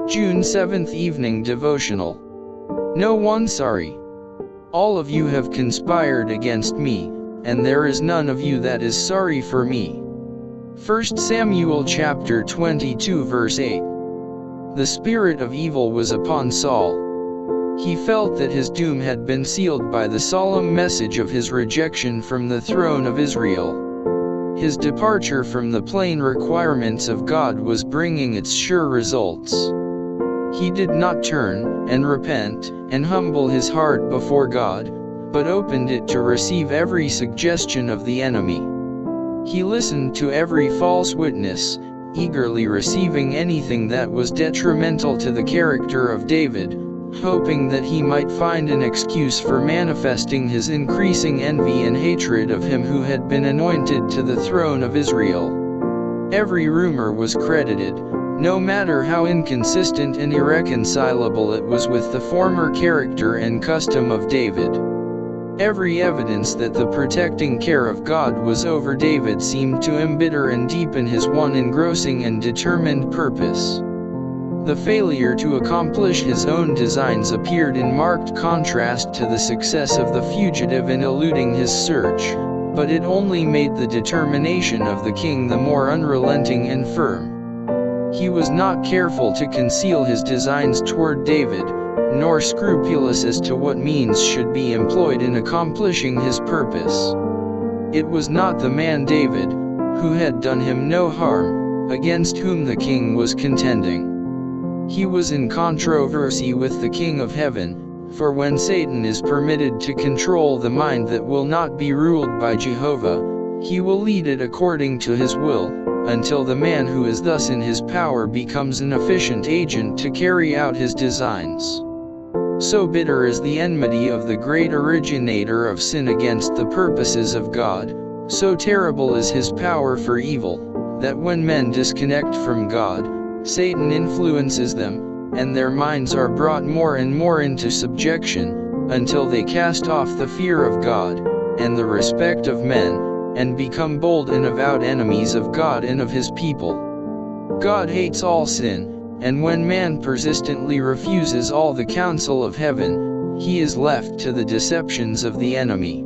June 7th Evening Devotional. No one sorry. All of you have conspired against me, and there is none of you that is sorry for me. 1 Samuel chapter 22 verse 8. The spirit of evil was upon Saul. He felt that his doom had been sealed by the solemn message of his rejection from the throne of Israel. His departure from the plain requirements of God was bringing its sure results. He did not turn, and repent, and humble his heart before God, but opened it to receive every suggestion of the enemy. He listened to every false witness, eagerly receiving anything that was detrimental to the character of David, hoping that he might find an excuse for manifesting his increasing envy and hatred of him who had been anointed to the throne of Israel. Every rumor was credited, no matter how inconsistent and irreconcilable it was with the former character and custom of David. Every evidence that the protecting care of God was over David seemed to embitter and deepen his one engrossing and determined purpose. The failure to accomplish his own designs appeared in marked contrast to the success of the fugitive in eluding his search, but it only made the determination of the king the more unrelenting and firm. He was not careful to conceal his designs toward David, nor scrupulous as to what means should be employed in accomplishing his purpose. It was not the man David, who had done him no harm, against whom the king was contending. He was in controversy with the King of Heaven, for when Satan is permitted to control the mind that will not be ruled by Jehovah, he will lead it according to his will, until the man who is thus in his power becomes an efficient agent to carry out his designs. So bitter is the enmity of the great originator of sin against the purposes of God, so terrible is his power for evil, that when men disconnect from God, Satan influences them, and their minds are brought more and more into subjection, until they cast off the fear of God, and the respect of men, and become bold and avowed enemies of God and of his people. God hates all sin, and when man persistently refuses all the counsel of heaven, he is left to the deceptions of the enemy.